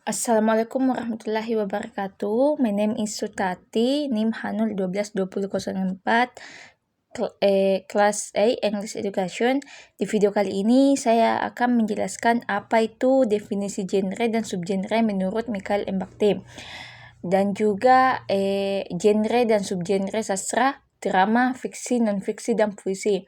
Assalamualaikum warahmatullahi wabarakatuh. My name is Sutati, NIM Hanul 122004, kelas A English Education. Di video kali ini saya akan menjelaskan apa itu definisi genre dan subgenre menurut Mikhail M. Bakhtin. Dan juga genre dan subgenre sastra, drama, fiksi, non-fiksi, dan puisi.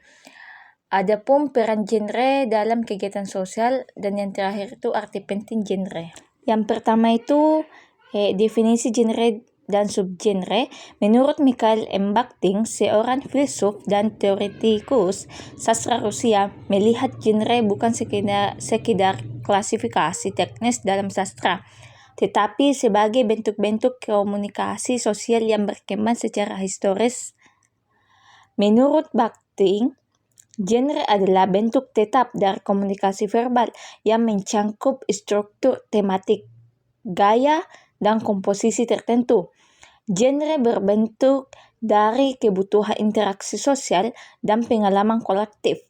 Adapun peran genre dalam kegiatan sosial, dan yang terakhir itu arti penting genre. Yang pertama itu definisi genre dan subgenre. Menurut Mikhail M. Bakhtin, seorang filsuf dan teoretikus sastra Rusia, melihat genre bukan sekedar klasifikasi teknis dalam sastra, tetapi sebagai bentuk-bentuk komunikasi sosial yang berkembang secara historis. Menurut Bakhtin, genre adalah bentuk tetap dari komunikasi verbal yang mencangkup struktur tematik, gaya, dan komposisi tertentu. Genre berbentuk dari kebutuhan interaksi sosial dan pengalaman kolektif.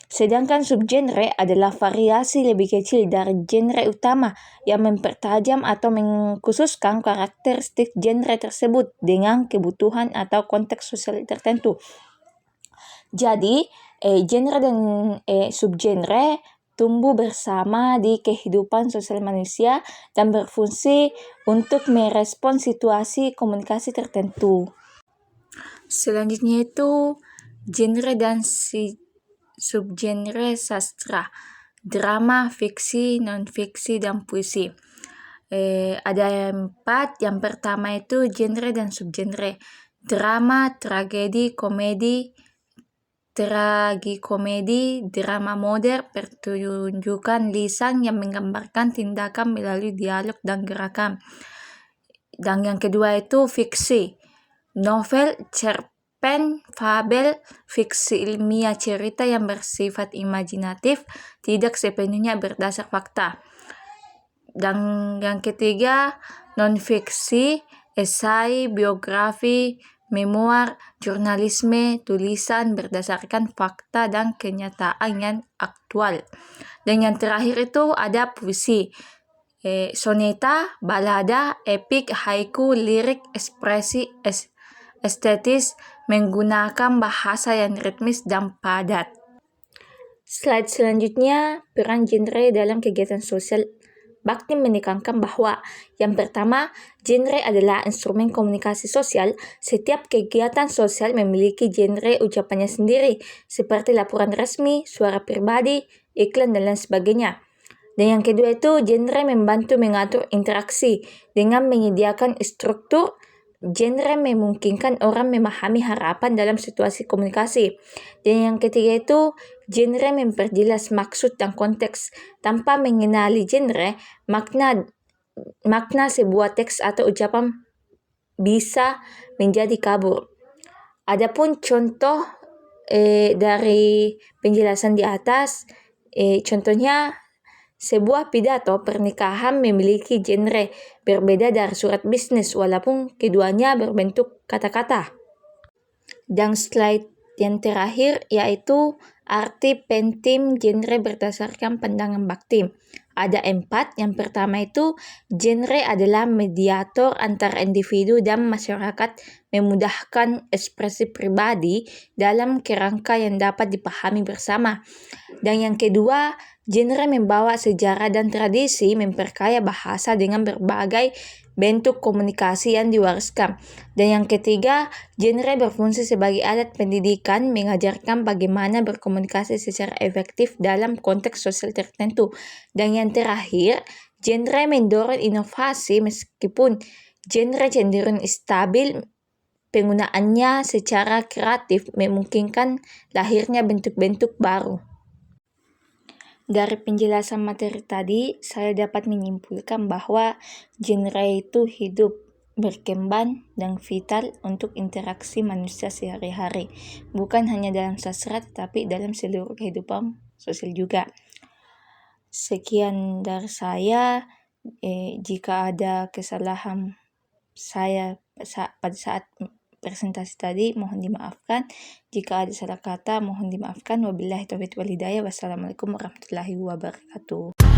Sedangkan subgenre adalah variasi lebih kecil dari genre utama yang mempertajam atau mengkhususkan karakteristik genre tersebut dengan kebutuhan atau konteks sosial tertentu. Jadi, genre dan subgenre tumbuh bersama di kehidupan sosial manusia dan berfungsi untuk merespon situasi komunikasi tertentu. Selanjutnya itu genre dan subgenre sastra, drama, fiksi, non-fiksi, dan puisi. Ada 4. Yang pertama itu genre dan subgenre. Drama, tragedi, komedi, tragikomedi, drama modern, pertunjukan lisan yang menggambarkan tindakan melalui dialog dan gerakan. Dan yang kedua itu fiksi, novel, cerpen, fabel, fiksi ilmiah, cerita yang bersifat imajinatif, tidak sepenuhnya berdasar fakta. Dan yang ketiga non-fiksi, esai, biografi, memoir, jurnalisme, tulisan berdasarkan fakta dan kenyataan yang aktual. Dan yang terakhir itu ada puisi, soneta, balada, epik, haiku, lirik, ekspresi estetis menggunakan bahasa yang ritmis dan padat. Slide selanjutnya, peran genre dalam kegiatan sosial. Bakhtin menekankan bahwa yang pertama, genre adalah instrumen komunikasi sosial. Setiap kegiatan sosial memiliki genre ucapannya sendiri, seperti laporan resmi, suara pribadi, iklan, dan lain sebagainya. Dan yang kedua itu, genre membantu mengatur interaksi dengan menyediakan struktur. Genre memungkinkan orang memahami harapan dalam situasi komunikasi. Dan yang ketiga itu, genre memperjelas maksud dan konteks. Tanpa mengenali genre, makna sebuah teks atau ucapan bisa menjadi kabur. Adapun contoh dari penjelasan di atas, contohnya sebuah pidato pernikahan memiliki genre berbeda dari surat bisnis walaupun keduanya berbentuk kata-kata. Dan slide yang terakhir yaitu arti penting genre berdasarkan pandangan Bakhtin. Ada 4. Yang pertama itu, genre adalah mediator antara individu dan masyarakat, memudahkan ekspresi pribadi dalam kerangka yang dapat dipahami bersama. Dan yang kedua, genre membawa sejarah dan tradisi, memperkaya bahasa dengan berbagai bentuk komunikasi yang diwariskan. Dan yang ketiga, genre berfungsi sebagai alat pendidikan, mengajarkan bagaimana berkomunikasi secara efektif dalam konteks sosial tertentu. Dan yang terakhir, genre mendorong inovasi meskipun genre cenderung stabil, penggunaannya secara kreatif memungkinkan lahirnya bentuk-bentuk baru. Dari penjelasan materi tadi, saya dapat menyimpulkan bahwa genre itu hidup, berkembang, dan vital untuk interaksi manusia sehari-hari. Bukan hanya dalam sastra, tetapi dalam seluruh kehidupan sosial juga. Sekian dari saya. Jika ada kesalahan saya pada saat presentasi tadi, mohon dimaafkan. Jika ada salah kata, mohon dimaafkan. Wabillahi taufiq wal hidayah. Wassalamualaikum warahmatullahi wabarakatuh.